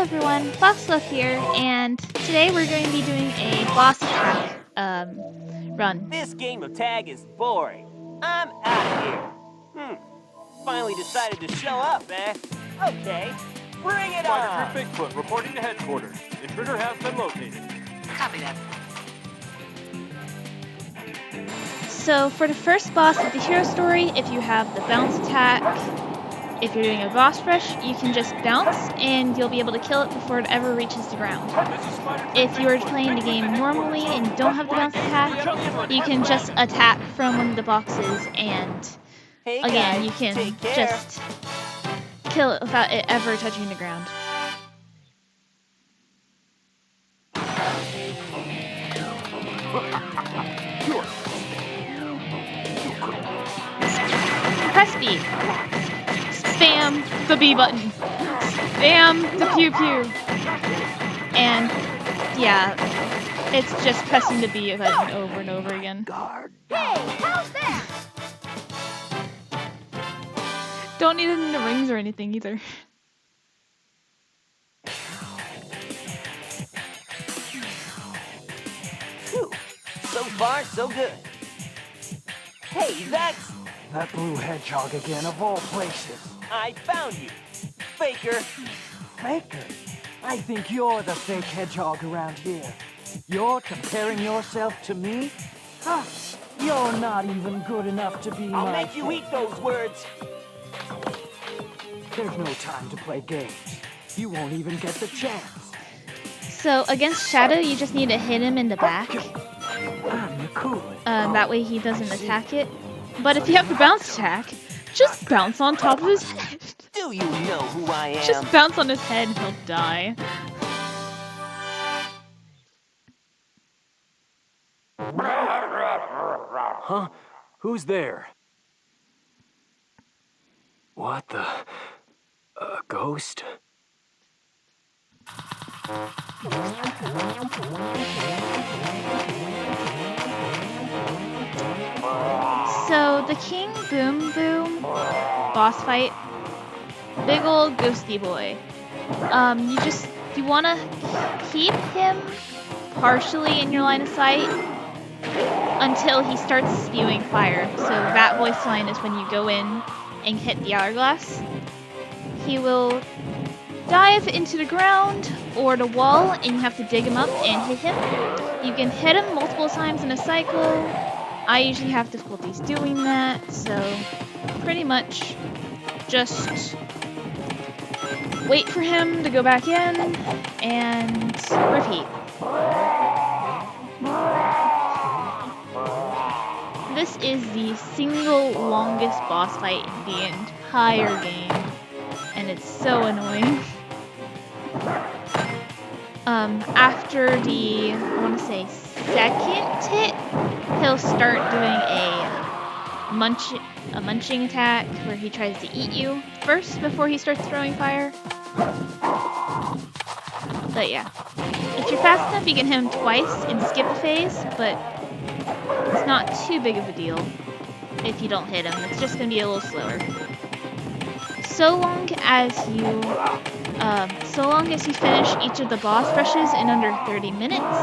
everyone, Foxglove here, and today we're going to be doing a boss attack run. This game of tag is boring. I'm out of here. Finally decided to show up, eh? Okay, bring it on! Spider Group Bigfoot reporting to headquarters. Intruder has been located. Copy that. So for the first boss of the hero story, if you have the bounce attack, if you're doing a boss rush, you can just bounce and you'll be able to kill it before it ever reaches the ground. If you are playing the game normally and you don't have the bounce attack, you can just attack from one of the boxes and Hey again, guys, you can take care. just kill it without it ever touching the ground. Press B. Spam the B button. Spam the pew pew. And yeah, it's just pressing the B button over and over again. Hey, how's that? Don't need it in the rings or anything either. Phew. So far, so good. Hey, that's... That blue hedgehog again, of all places. I found you, Faker. Faker? I think you're the fake hedgehog around here. You're comparing yourself to me? Huh? You're not even good enough to be I'll my make you eat those words. There's no time to play games. You won't even get the chance. So against Shadow, you just need to hit him in the back. I'm the coolest. That way he doesn't attack it. But if you have the bounce attack, just bounce on top of his head. Do you know who I am? Just bounce on his head and he'll die. Huh? Who's there? What the? A ghost? So the King Boom Boom boss fight, big old ghosty boy. You wanna keep him partially in your line of sight until he starts spewing fire. So that voice line is when you go in and hit the hourglass. He will dive into the ground or the wall and you have to dig him up and hit him. You can hit him multiple times in a cycle. I usually have difficulties doing that, so pretty much just wait for him to go back in and repeat. This is the single longest boss fight in the entire game, and it's so annoying. After the, I want to say, second hit, he'll start doing a munching attack where he tries to eat you first before he starts throwing fire. But yeah, if you're fast enough, you can hit him twice and skip a phase, but it's not too big of a deal if you don't hit him. It's just going to be a little slower. So long as you finish each of the boss rushes in under 30 minutes,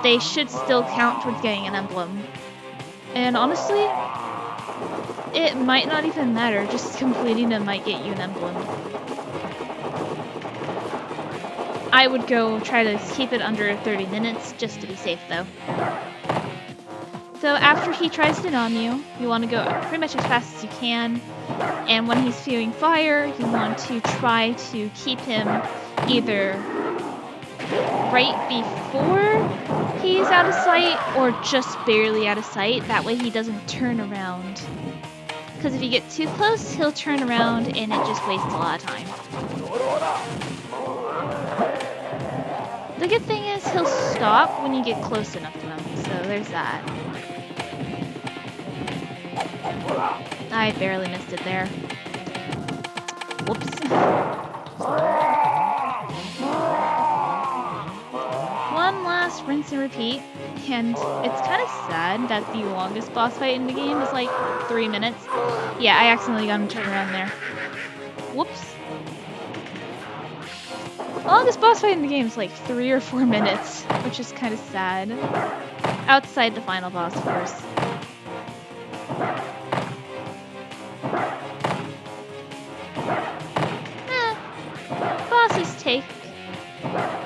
they should still count towards getting an emblem. And honestly, it might not even matter. Just completing them might get you an emblem. I would go try to keep it under 30 minutes just to be safe though. So after he tries to nom you, you want to go pretty much as fast as you can. And when he's spewing fire, you want to try to keep him either right before he's out of sight or just barely out of sight. That way he doesn't turn around. Because if you get too close, he'll turn around and it just wastes a lot of time. The good thing is he'll stop when you get close enough to him. So there's that. I barely missed it there. Whoops. One last rinse and repeat, and it's kind of sad that the longest boss fight in the game is like 3 minutes. Yeah, I accidentally got him turned around there. Whoops. The longest boss fight in the game is like 3 or 4 minutes, which is kind of sad. Outside the final boss, of course. Bosses take...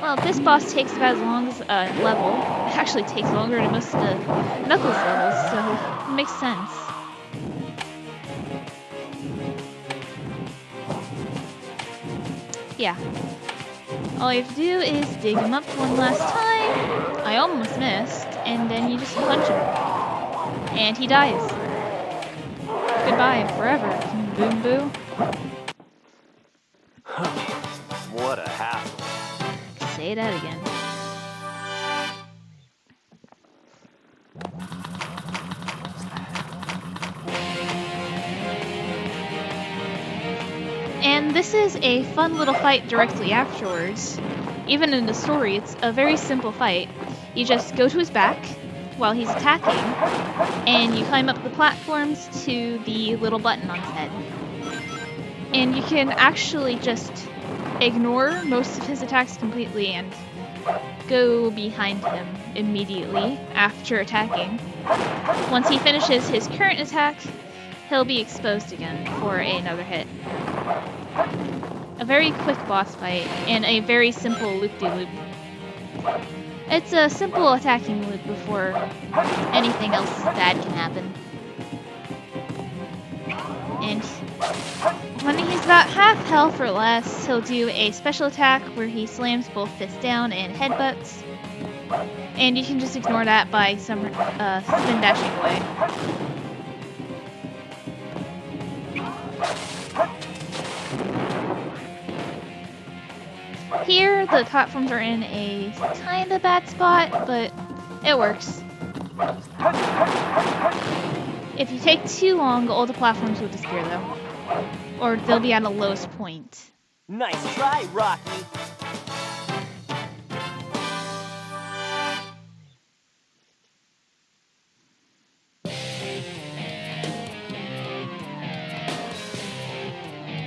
Well, this boss takes about as long as a level. It actually takes longer than most of the Knuckles levels, so it makes sense. Yeah. All you have to do is dig him up one last time. I almost missed. And then you just punch him. And he dies. Goodbye forever, King Boom Boo. What a hassle. Say that again. And this is a fun little fight directly afterwards. Even in the story, it's a very simple fight. You just go to his back while he's attacking, and you climb up the platforms to the little button on his head. And you can actually just ignore most of his attacks completely and go behind him immediately after attacking. Once he finishes his current attack, he'll be exposed again for another hit. A very quick boss fight and a very simple loop-de-loop. It's a simple attacking loop before anything else bad can happen. And when he's about half health or less, he'll do a special attack where he slams both fists down and headbutts. And you can just ignore that by some spin dashing away. Here, the platforms are in a kinda bad spot, but it works. If you take too long, all the platforms will disappear though. Or they'll be at a lowest point. Nice try, Rocky.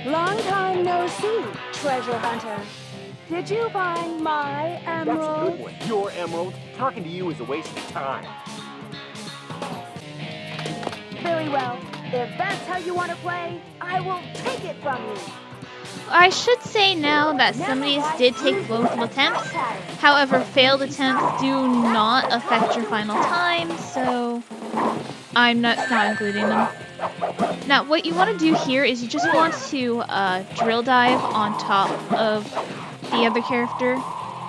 Long time no see, treasure hunter. Did you find my That's a emerald? good one. Your emerald. Talking to you is a waste of time. Very well. If that's how you want to play, I will take it from you. I should say now that some of these did take multiple attempts. However, failed attempts do not affect your final time, so I'm not including them. Now, what you want to do here is you just want to drill dive on top of the other character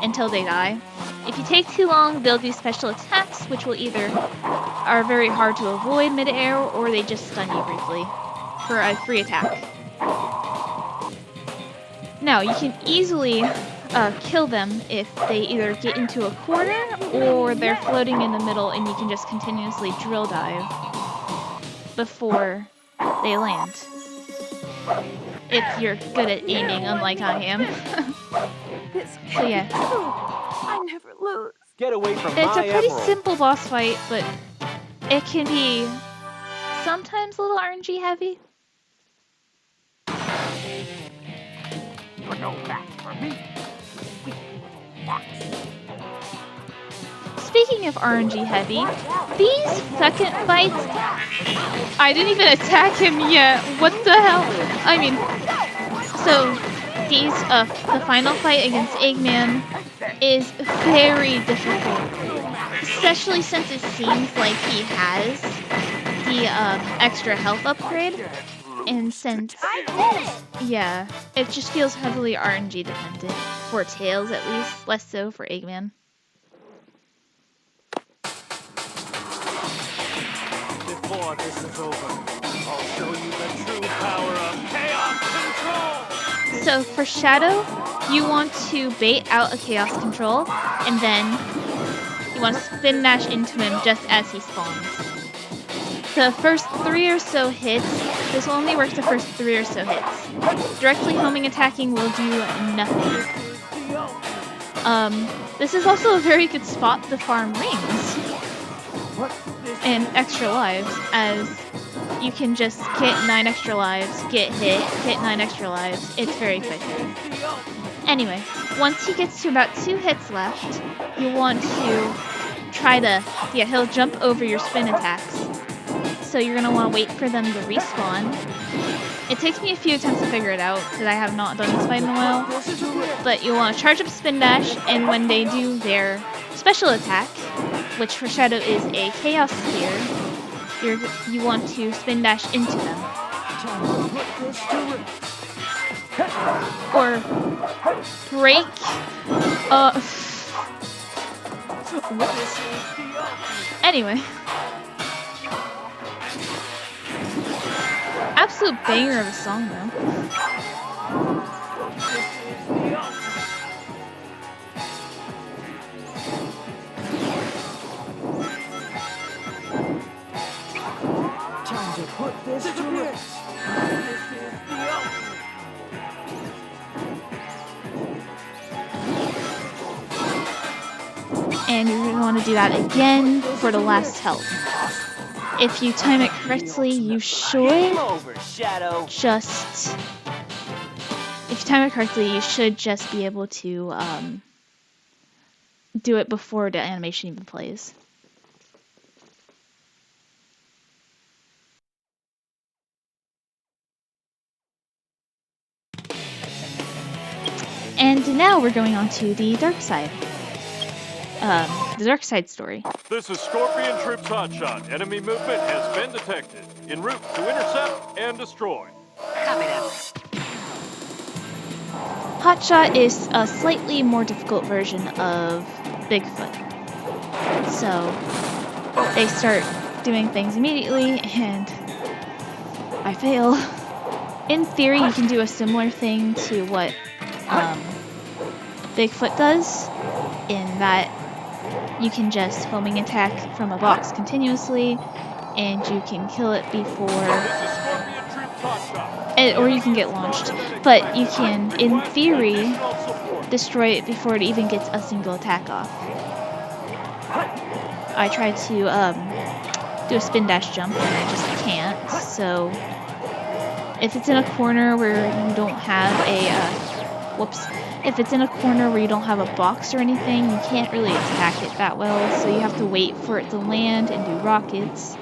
until they die. If you take too long, they'll do special attacks, which will either are very hard to avoid mid-air, or they just stun you briefly for a free attack. Now, you can easily kill them if they either get into a corner or they're floating in the middle, and you can just continuously drill dive before they land. If you're good at aiming, unlike I am. So yeah. I never lose. Get away from It's my a pretty emerald. simple boss fight, but it can be sometimes a little RNG heavy. You're no match for me. Speaking of RNG heavy, these second fights, I didn't even attack him yet. What the hell? I mean, so these, the final fight against Eggman is very difficult, especially since it seems like he has the extra health upgrade, and since, yeah, it just feels heavily RNG dependent, for Tails at least, less so for Eggman. Before this is over, I'll show you the true power of chaos control. So for Shadow, you want to bait out a Chaos Control, and then you want to spin dash into him just as he spawns. The first 3 or so hits, this will only work the first 3 or so hits. Directly homing attacking will do nothing. This is also a very good spot to farm rings and extra lives, as you can just get 9 extra lives, get hit 9 extra lives. It's very quick. Anyway, once he gets to about 2 hits left, you want to try to, yeah, he'll jump over your spin attacks. So you're going to want to wait for them to respawn. It takes me a few attempts to figure it out, because I have not done this fight in a while. But you'll want to charge up Spin Dash, and when they do their special attack, which for Shadow is a Chaos Sphere, you want to Spin Dash into them. Or break... Anyway. Absolute banger of a song, though. Time to put this to rest. And you're going to want to do that again for the last health. If you time it correctly, you should Game over, Shadow. just... If you time it correctly, you should just be able to do it before the animation even plays. And now we're going on to the dark side. The dark side story. This is Scorpion Troops Hotshot. Enemy movement has been detected. En route to intercept and destroy. Hotshot is a slightly more difficult version of Bigfoot. So they start doing things immediately, and I fail. In theory, you can do a similar thing to what Bigfoot does, in that you can just homing attack from a box continuously, and you can kill it before, or you can get launched, but you can, in theory, destroy it before it even gets a single attack off. I tried to do a spin dash jump, and I just can't, so if it's in a corner where you don't have a, if it's in a corner where you don't have a box or anything, you can't really attack it that well, so you have to wait for it to land and do rockets.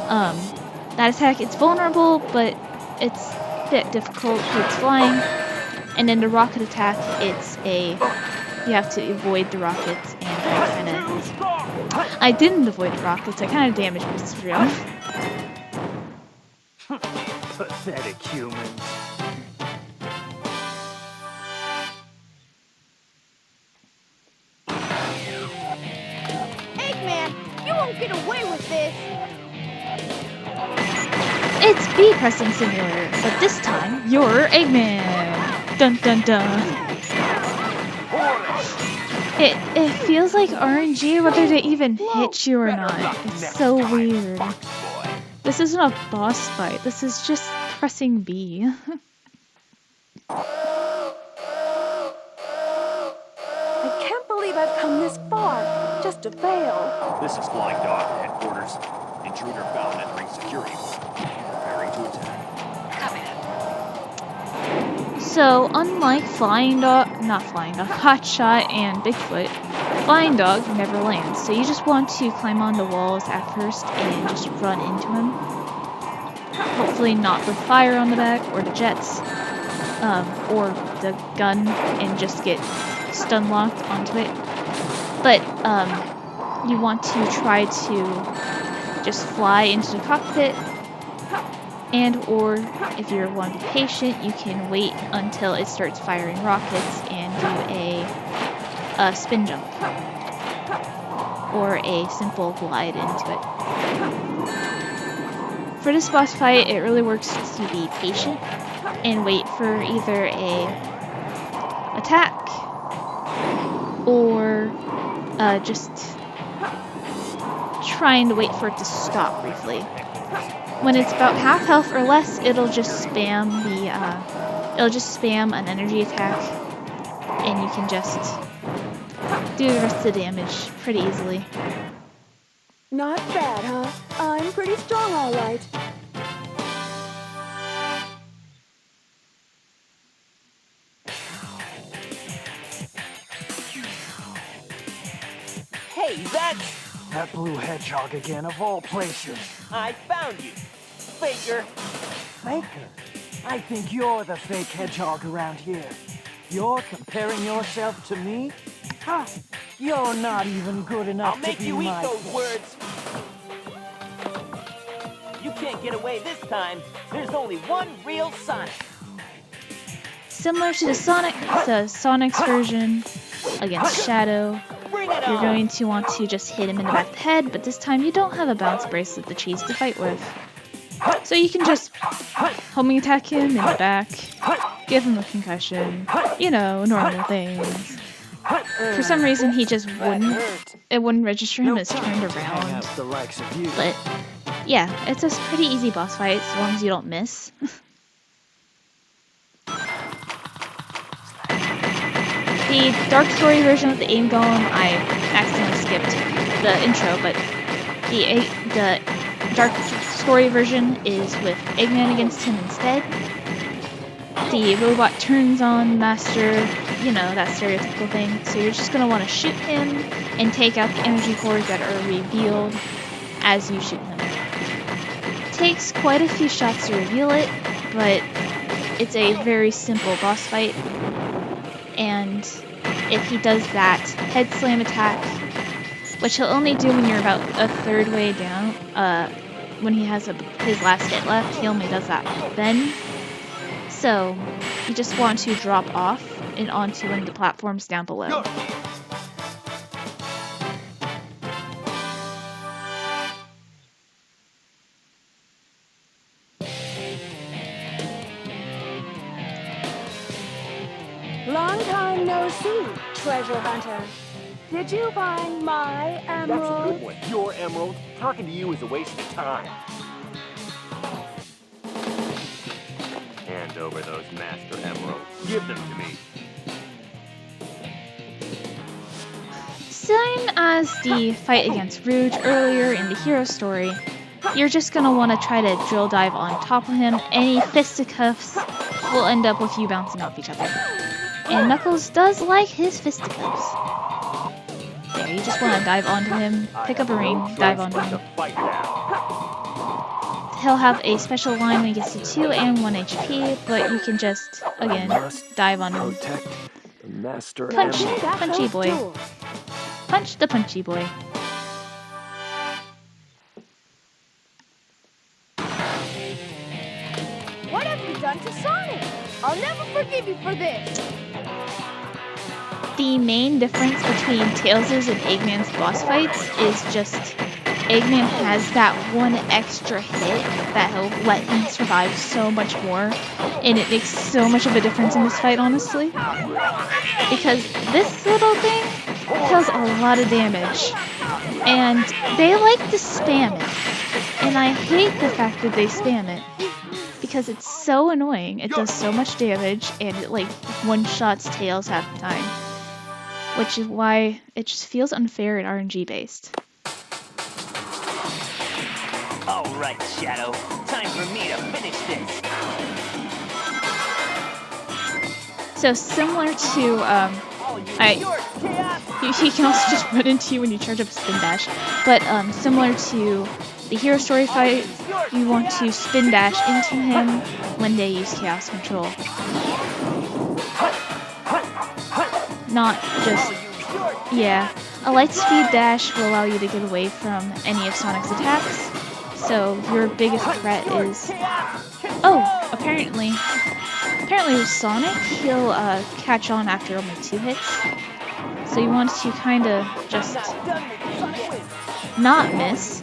That attack, it's vulnerable, but it's a bit difficult because it's flying. And then the rocket attack, you have to avoid the rockets, and I didn't avoid the rockets, I kind of damaged Mr. Drill. Pathetic humans. Eggman, you won't get away with this. It's bee pressing simulator, but this time you're Eggman. Dun dun dun. It feels like RNG whether to even hit you or not. It's so weird. This isn't a boss fight. This is just pressing B. I can't believe I've come this far just to fail. This is Flying Dog headquarters. Intruder found entering security. Preparing to attack. So, unlike Hotshot and Bigfoot, Flying Dog never lands. So you just want to climb onto walls at first and just run into him. Hopefully not with fire on the back or the jets, or the gun, and just get stun locked onto it. But you want to try to just fly into the cockpit, and or if you want to be patient, you can wait until it starts firing rockets and do a spin jump or a simple glide into it. For this boss fight, it really works to be patient and wait for either a attack or just trying to wait for it to stop briefly. When it's about half health or less, it'll just spam an energy attack, and you can just do the rest of the damage pretty easily. Not bad, huh? I'm pretty strong, all right. Hey, that's... That blue hedgehog again, of all places. I found you. Faker. Faker? I think you're the fake hedgehog around here. You're comparing yourself to me? Ha! You're not even good enough I'll to make be you eat my... those words. You can't get away this time. There's only one real Sonic. Similar to the Sonic's version against Shadow, Bring it you're on. going to want to just hit him in the back of the head, but this time you don't have a bounce bracelet to cheese to fight with. So you can just homing attack him in the back, give him a concussion, you know, normal things. For some reason he just wouldn't register him as turned around. The likes of you. But yeah, it's a pretty easy boss fight as long as you don't miss. The Dark Story version of the Aim Golem, I accidentally skipped the intro, but the Dark Story version is with Eggman against him instead. The robot turns on Master, you know, that stereotypical thing. So you're just going to want to shoot him and take out the energy cores that are revealed as you shoot him. It takes quite a few shots to reveal it, but it's a very simple boss fight. And if he does that head slam attack, which he'll only do when you're about a third way down, when he has his last hit left, he only does that then. So you just want to drop off and onto one of the platforms down below. Long time no see, treasure hunter. Did you find my That's a emerald? good one. Your emerald. Talking to you is a waste of time. Hand over those master emeralds. Give them to me. Same as the fight against Rouge earlier in the hero story, you're just going to want to try to drill dive on top of him. Any fisticuffs will end up with you bouncing off each other. And Knuckles does like his fisticuffs. There, you just want to dive onto him, pick up a ring, dive onto him. He'll have a special line when he gets to 2 and 1 HP, but you can just, again, dive on him. Protect the master Punch, emerald. punchy boy. Punch the punchy boy. What have you done to Sonic? I'll never forgive you for this. The main difference between Tails' and Eggman's boss fights is just Eggman has that one extra hit that he'll let him survive so much more, and it makes so much of a difference in this fight, honestly. Because this little thing does a lot of damage, and they like to spam it, and I hate the fact that they spam it, because it's so annoying. It does so much damage, and it like one-shots Tails half the time, which is why it just feels unfair and RNG based. All right, Shadow. Time for me to finish this. So similar to he can also just run into you when you charge up a spin dash, but similar to the hero story fight, you want to spin dash into him when they use chaos control. Not just, yeah. A light speed dash will allow you to get away from any of Sonic's attacks, so your biggest threat is, oh, apparently with Sonic, he'll catch on after only 2 hits, so you want to kind of just not miss.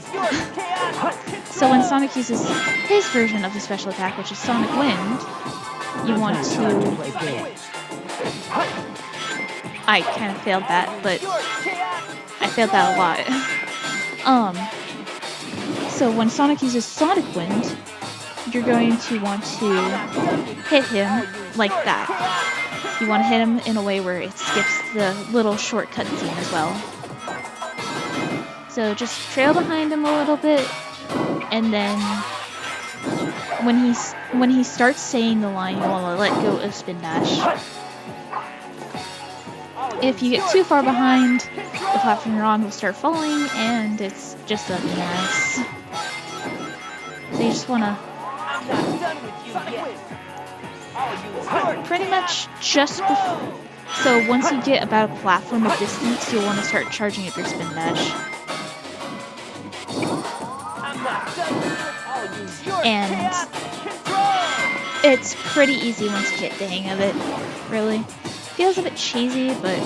So when Sonic uses his version of the special attack, which is Sonic Wind, you want to... I kind of failed that, but I failed that a lot. So when Sonic uses Sonic Wind, you're going to want to hit him like that. You want to hit him in a way where it skips the little shortcut scene as well. So just trail behind him a little bit, and then when he starts saying the line, you want to let go of spin dash. If you get too far behind, the platform you're on will start falling, and it's just a mess. So you just want to I'm not done with you yet. I'll use your pretty much chaos just control. so once you get about a platform of distance, you'll want to start charging up your spin dash. I'm not done with you. I'll use your And chaos control. it's pretty easy once you get the hang of it, really. Feels a bit cheesy, but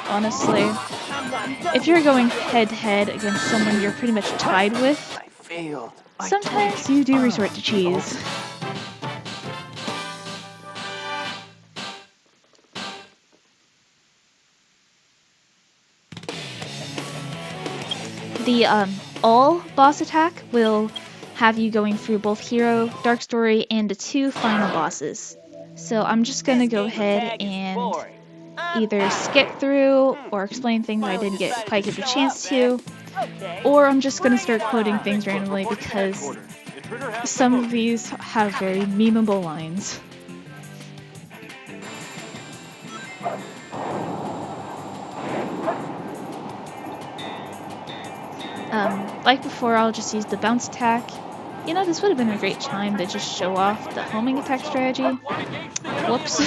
honestly, I'm not done if you're with going you yet. head-to-head against someone you're pretty much tied with, I failed. sometimes you do resort to cheese. The all boss attack will have you going through both Hero, Dark Story, and the 2 final bosses. So I'm just gonna This go game ahead tag is and boring. I'm either out. skip through or explain things I Finally didn't decided quite to get the show chance up, to, Okay. or I'm just gonna Bring start it quoting on. things randomly because some of these have very memeable lines. Like before, I'll just use the bounce attack. You know, this would have been a great time to just show off the homing attack strategy. Whoops.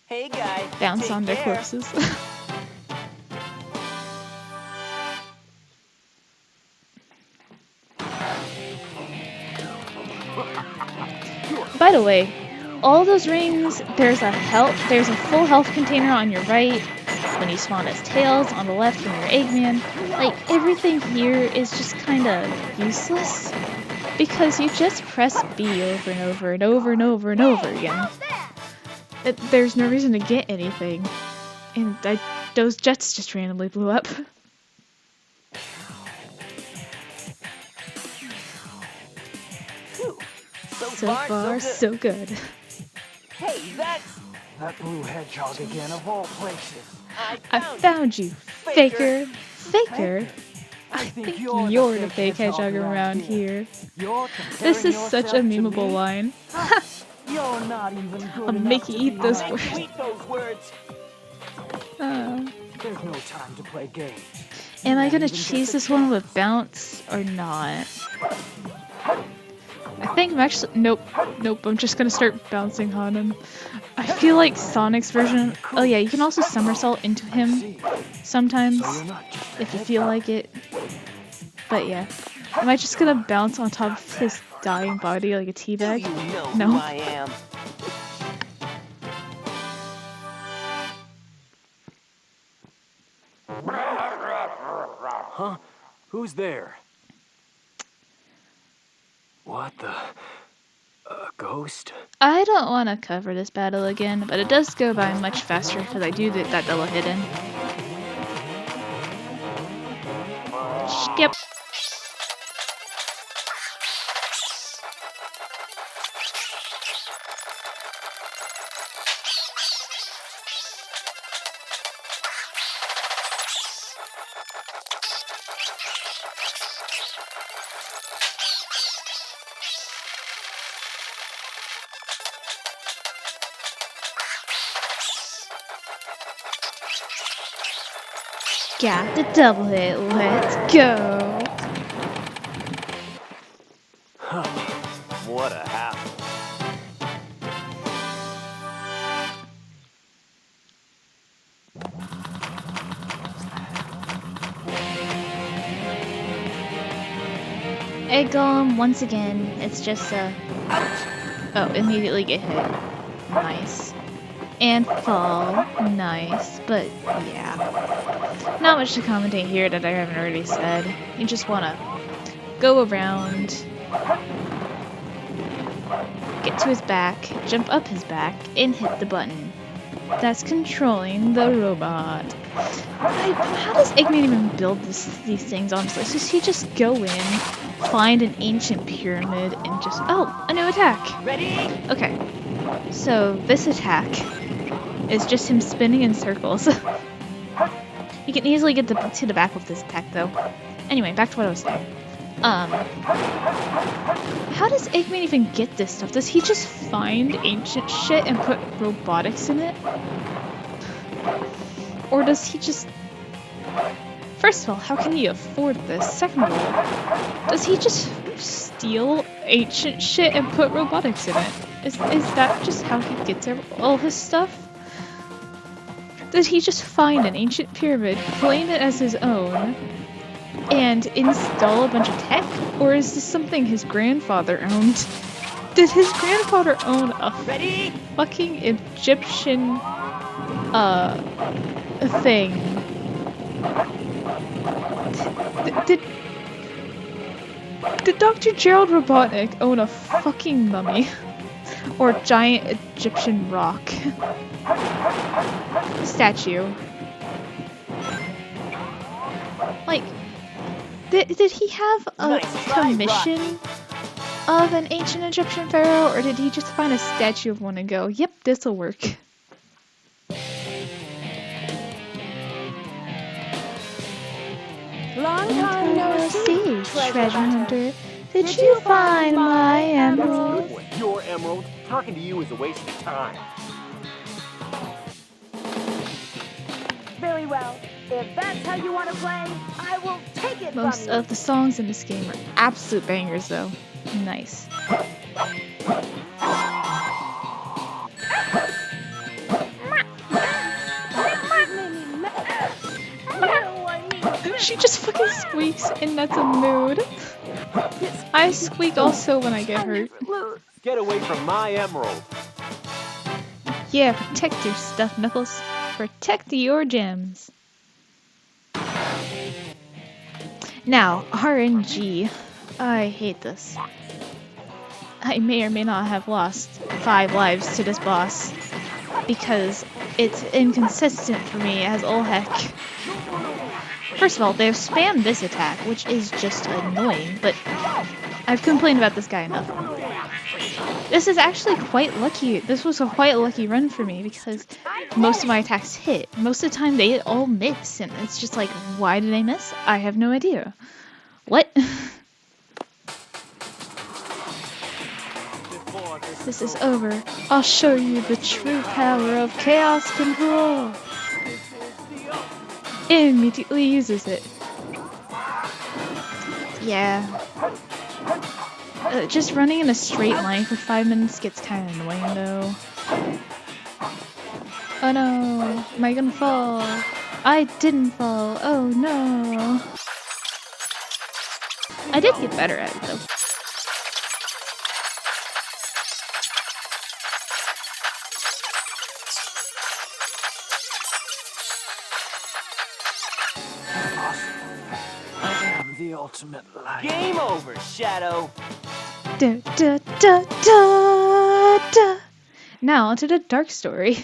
Hey guys. Bounce take on their care. corpses. By the way, all those rings, there's a full health container on your right when you spawn as Tails, on the left when you're Eggman. Like, everything here is just kinda useless because you just press B over and over and over and over and over again. There's no reason to get anything. And those jets just randomly blew up. Phew. So So far, good. so good. Hey, that's... That blue hedgehog again, of all places. I found you, faker. Faker? I think you're the fake hedgehog around here. You're This comparing is such a yourself to memeable me? line. You're not even good I'll enough make to you be eat those my- words. Tweet those words. There's no time to play games. Am I You gonna won't even cheese get this the one chance. with bounce or not? I think I'm actually nope. I'm just gonna start bouncing on him. I feel like Sonic's version. Oh yeah, you can also somersault into him sometimes So you're not just a if you hedgehog. feel like it. But yeah, am I just gonna bounce on top of his dying body like a Do teabag? you know No. who I am? Huh? Who's there? What the? A ghost? I don't want to cover this battle again, but it does go by much faster because I do that double hidden. Skip. Got the double hit. Let's go. What a hassle. Egg Golem, once again, it's just a... Oh, immediately get hit. Nice. And fall. Nice. But, yeah. Not much to commentate here that I haven't already said. You just want to go around, get to his back, jump up his back, and hit the button. That's controlling the robot. How does Eggman even build these things, honestly? Does he just go in, find an ancient pyramid, and just... Oh, a new attack! Ready? Okay, so this attack is just him spinning in circles. You can easily get to the back with this attack, though. Anyway, back to what I was saying. How does Eggman even get this stuff? Does he just find ancient shit and put robotics in it? Or does he just... First of all, how can he afford this? Second of all, does he just steal ancient shit and put robotics in it? Is that just how he gets all his stuff? Did he just find an ancient pyramid, claim it as his own, and install a bunch of tech? Or is this something his grandfather owned? Did his grandfather own a fucking Egyptian, thing? Did Dr. Gerald Robotnik own a fucking mummy? Or giant Egyptian rock? Statue. Like, did he have a commission of an ancient Egyptian pharaoh, or did he just find a statue of one and go, yep, this'll work? Long time no see, Treasure hunter. Did you find my emerald? Your emerald? Talking to you is a waste of time. Very well. If that's how you want to play, I will take it Most from you. of the songs in this game are absolute bangers, though. Nice. She just fucking squeaks, and that's a mood. I squeak also when I get hurt. Get away from my emerald. Yeah, protect your stuff, Knuckles. Protect your gems. Now, RNG. I hate this. I may or may not have lost 5 lives to this boss because it's inconsistent for me as all heck. First of all, they've spammed this attack, which is just annoying, but I've complained about this guy enough. This is actually quite lucky. This was a quite lucky run for me because most of my attacks hit. Most of the time they all miss, and it's just like, why did I miss? I have no idea. What? This is over. I'll show you the true power of chaos control. Immediately uses it. Yeah. Just running in a straight line for 5 minutes gets kind of annoying though. Oh no, am I gonna fall? I didn't fall, oh no. I did get better at it though. The ultimate light. Game over, Shadow. Da, da, da, da, da. Now onto the dark story.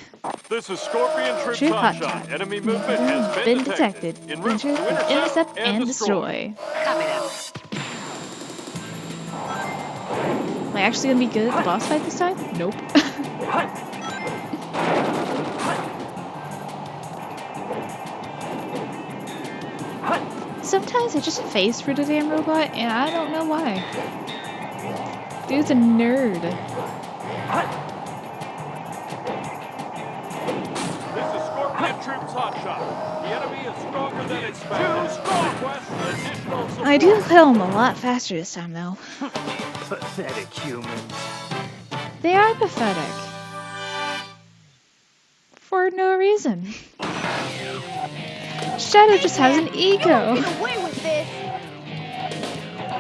This is Scorpion Troop Troop Hotshot. Hotshot. Enemy movement has been detected. En route to Intercept and destroy. Am I actually gonna be good at the boss fight this time? Nope. Sometimes I just phase through the damn robot and I don't know why. Dude's a nerd. This is Scorpion Troop's Hotshot. The enemy is stronger than expected. Request additional support. I do kill him a lot faster this time though. Pathetic humans. They are pathetic. For no reason. Shadow just has an ego. Get away with this.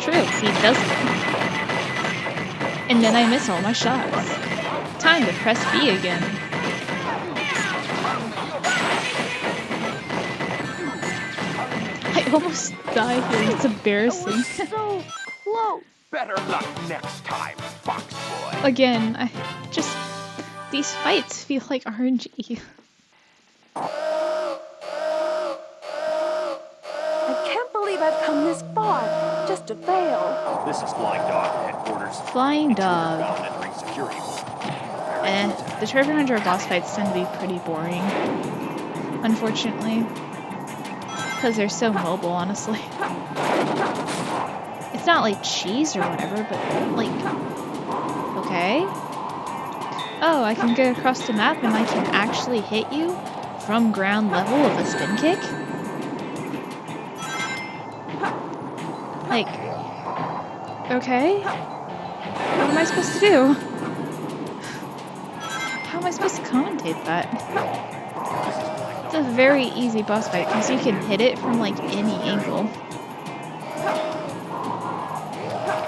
True, he doesn't. And then I miss all my shots. Time to press B again. I almost died here, it's embarrassing. So close. Better luck next time, Fox Boy. Again, these fights feel like RNG. I can't believe I've come this far just to fail. This is Flying Dog headquarters. Flying Dog. Entering security. The Treasure Hunter boss fights tend to be pretty boring. Unfortunately. Because they're so mobile, honestly. It's not like cheese or whatever, but like... Okay. Oh, I can get across the map and I can actually hit you from ground level of a spin kick? Like, okay. What am I supposed to do? How am I supposed to commentate that? It's a very easy boss fight because you can hit it from like any angle.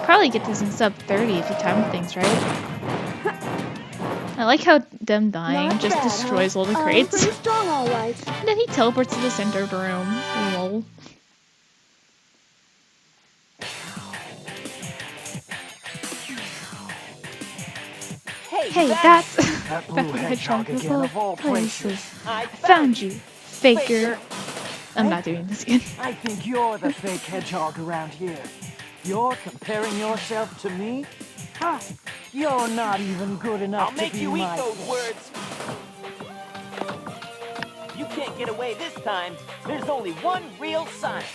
Probably get this in sub 30 if you time things right. I like how them dying Not just bad, destroys huh? all the crates. Pretty strong, all right. And then he teleports to the center of the room. Lol. Hey, that's That blue Back hedgehog of again, all of all places. I Found you, faker. I'm not doing this again. I think you're the fake hedgehog around here. You're comparing yourself to me? Ha! You're not even good enough I'll to make be you eat my those pet. words. You can't get away this time. There's only one real Sonic.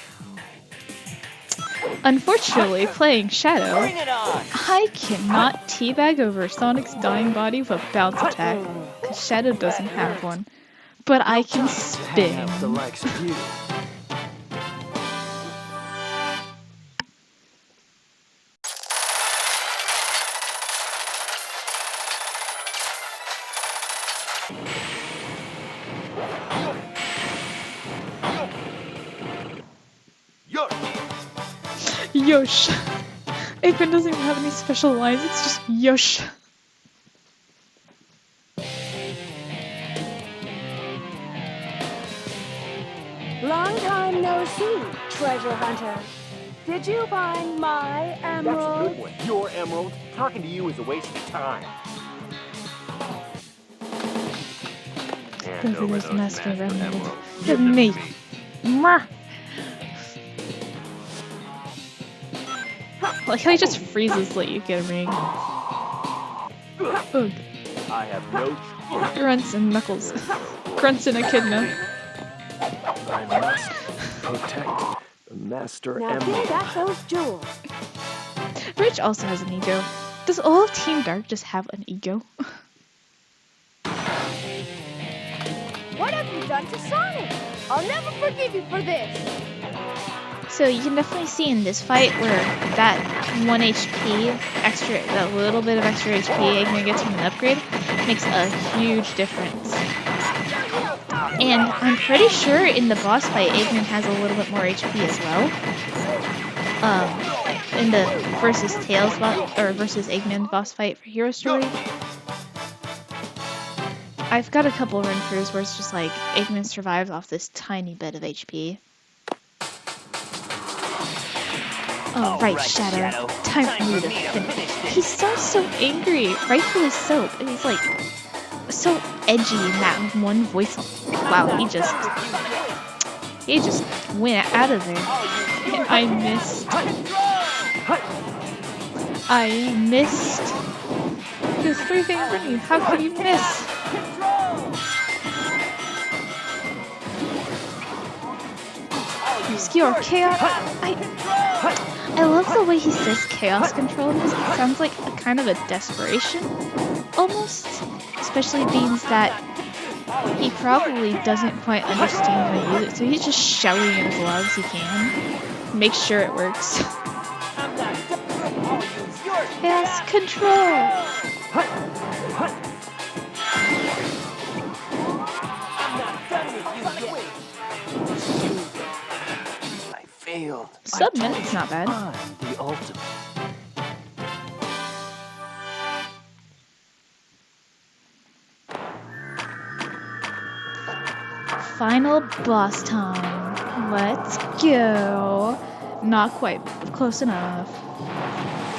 Unfortunately, playing Shadow, Bring it on. I cannot teabag over Sonic's dying body with a bounce attack, because Shadow doesn't have one. But I can Hang out with the spin. likes of you. Yosh. Aikman doesn't even have any special lines, it's just Yosh. Long time no see, treasure hunter. Did you find my emerald? one. Your emerald. Talking to you is a waste of time. Go for this master emerald. Give me. Mwah. Like how he just freezes let you get a ring. Ugh. I have no choice. Grunts and Knuckles. Grunts and Echidna. I must protect the master Now give emerald. back those jewels. Rich also has an ego. Does all of Team Dark just have an ego? What have you done to Sonic? I'll never forgive you for this. So you can definitely see in this fight where that 1 HP extra, that little bit of extra HP Eggman gets from an upgrade makes a huge difference. And I'm pretty sure in the boss fight Eggman has a little bit more HP as well. In the versus Tails or versus Eggman boss fight for Hero Story. I've got a couple run throughs where it's just like Eggman survives off this tiny bit of HP. Oh, right, Shadow. Time for me to finish. He sounds so angry, rightfully so, but he's like so edgy in that one voice. Wow, he just went out of there. I missed. I missed. There's 3 things on you. How could you miss? Obscure chaos. I love the way he says chaos control because it sounds like a kind of a desperation, almost. Especially means that he probably doesn't quite understand how to use it, so he's just shouting it as loud as he can. Make sure it works. Chaos control! I failed. Submit's not bad. I'm the ultimate. Final boss time. Let's go. Not quite close enough.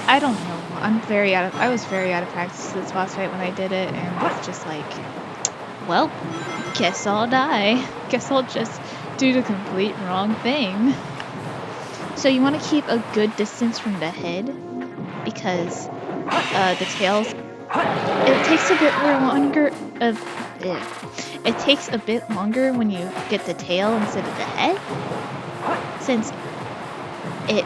I don't know. I was very out of practice with this boss fight when I did it, and it's just like, well, guess I'll die. Guess I'll just do the complete wrong thing. So you want to keep a good distance from the head, because the tails, it takes a bit longer it takes a bit longer when you get the tail instead of the head, since it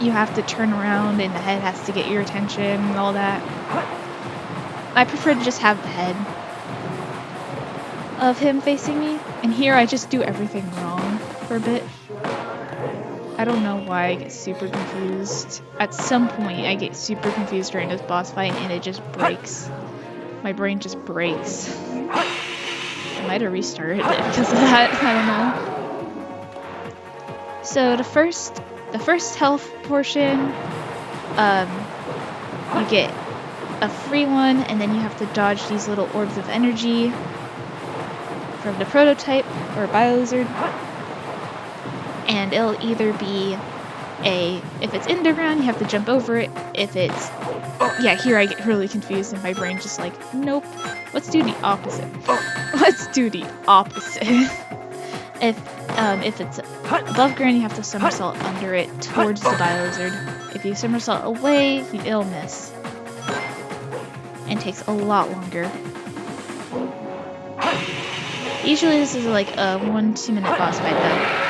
you have to turn around and the head has to get your attention and all that. I prefer to just have the head. of him facing me, and here I just do everything wrong for a bit. I don't know why I get super confused. At some point, I get super confused during this boss fight, and it just breaks. My brain just breaks. I might have restarted it because of that. I don't know. So the first health portion, you get a free one, and then you have to dodge these little orbs of energy from the prototype or Biolizard. And it'll either be if it's in the ground, you have to jump over it. If it's, yeah, here I get really confused and my brain just like, nope, let's do the opposite. Let's do the opposite. If it's above ground, you have to somersault under it towards the Biolizard. If you somersault away, it'll miss. And takes a lot longer. Usually this is like a 1-2 minute boss fight though.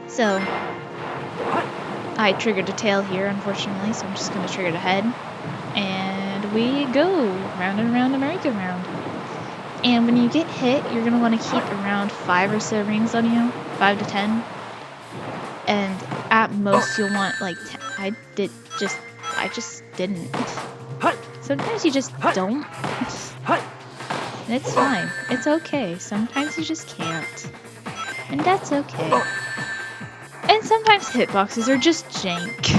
So, I triggered a tail here, unfortunately, so I'm just going to trigger the head. And we go round and around the merry-go-round. And when you get hit, you're going to want to keep around 5 or so rings on you, 5 to 10. And at most you'll want like 10. I just didn't. Sometimes you just don't. And it's fine. It's okay. Sometimes you just can't. And that's okay. And sometimes hitboxes are just jank.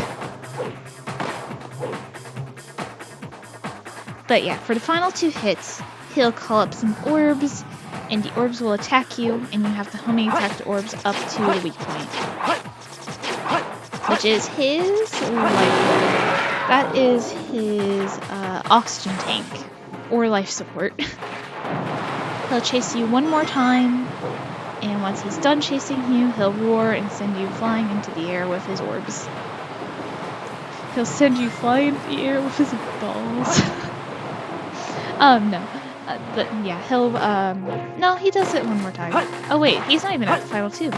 But yeah, for the final 2 hits, he'll call up some orbs, and the orbs will attack you, and you have to homing attack the orbs up to the weak point. Which is his life. That is his oxygen tank, or life support. He'll chase you one more time, and once he's done chasing you, he'll roar and send you flying into the air with his orbs. He'll send you flying into the air with his balls. No. But yeah, he'll, no, he does it one more time. Oh wait, he's not even at the final 2.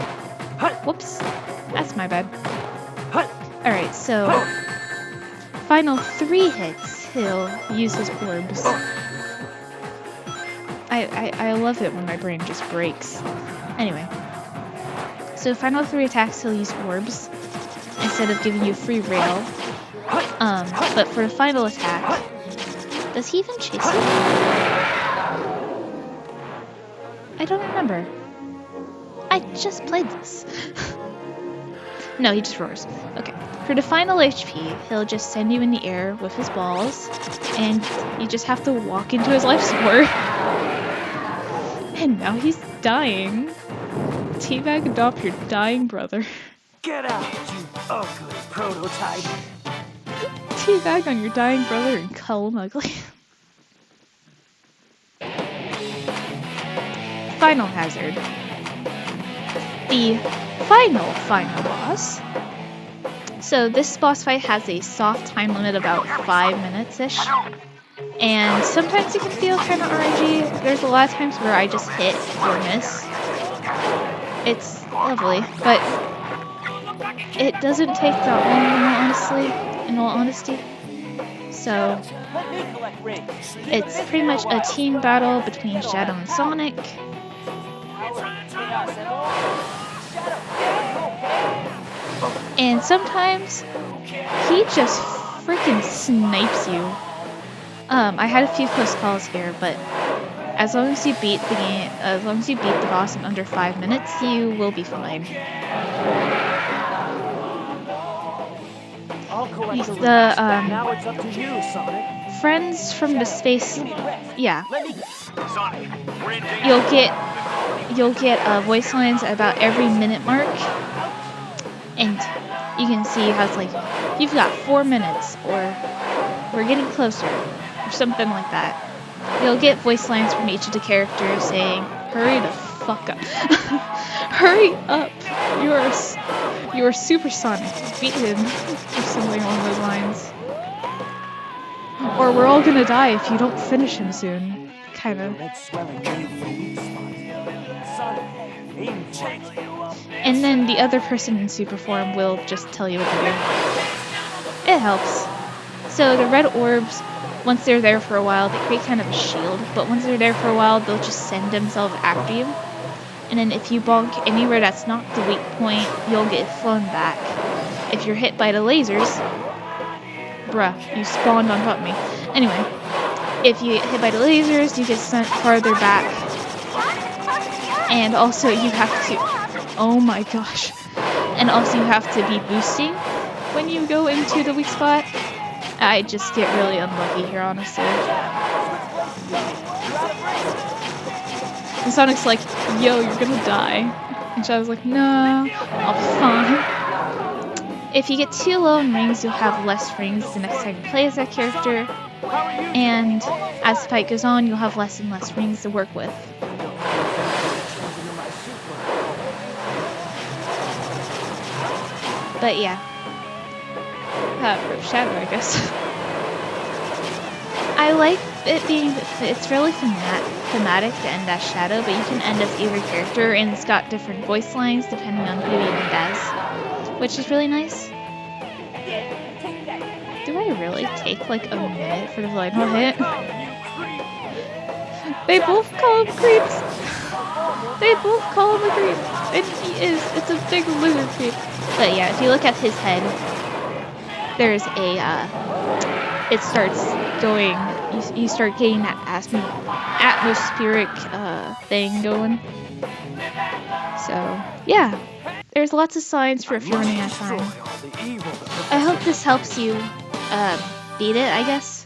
Whoops. That's my bad. Alright, so, final 3 hits, he'll use his orbs. I love it when my brain just breaks. Anyway, so final 3 attacks he'll use orbs instead of giving you free rail. But for the final attack, does he even chase you? I don't remember. I just played this. No, he just roars. Okay. For the final HP, he'll just send you in the air with his balls, and you just have to walk into his life support. And now he's dying. Teabag, adopt your dying brother. Get out, you ugly prototype. Teabag on your dying brother and cull him ugly. Final hazard. The final boss. So this boss fight has a soft time limit about 5 minutes-ish. And sometimes it can feel kind of RNG. There's a lot of times where I just hit or miss. It's lovely, but it doesn't take that long in all honesty. So it's pretty much a team battle between Shadow and Sonic. And sometimes he just freaking snipes you. I had a few close calls here, but as long as you beat the game, as long as you beat the boss in under 5 minutes, you will be fine. He's the Now it's up to you, Sonic. friends from the space. Yeah, Sonic, we're in danger. you'll get voice lines at about every minute mark, and you can see how it's like you've got 4 minutes, or we're getting closer, or something like that. You'll get voice lines from each of the characters saying, "Hurry the fuck up! Hurry up! You are supersonic. Beat him," or something along those lines. Or we're all gonna die if you don't finish him soon. Kind of. Red swelling gave you a weak spot. Sonic, aim for it. And then the other person in super form will just tell you what to do. It helps. So the red orbs once they're there for a while, they create kind of a shield. But once they're there for a while, they'll just send themselves after you. And then if you bonk anywhere that's not the weak point, you'll get flown back. If you're hit by the lasers, bruh, you spawned on top of me. Anyway, if you get hit by the lasers, you get sent farther back. And also you have to, oh my gosh. And also you have to be boosting when you go into the weak spot. I just get really unlucky here, honestly. And Sonic's like, yo, you're gonna die. And Shadow's like, no, I'll be fine. If you get too low in rings, you'll have less rings the next time you play as that character. And as the fight goes on, you'll have less and less rings to work with. But yeah. Shadow, I guess. I like it being, it's really thematic to end as Shadow, but you can end as either character, and it's got different voice lines depending on who you end as, which is really nice. Do I really take like a minute for the final hit? They both call him creeps. They both call him a creep. And he is. It's a big lizard creep. But yeah, if you look at his head, there's a, it starts going, you start getting that atmospheric thing going. So, yeah. There's lots of signs for if you're running out of time. I hope this helps you beat it, I guess.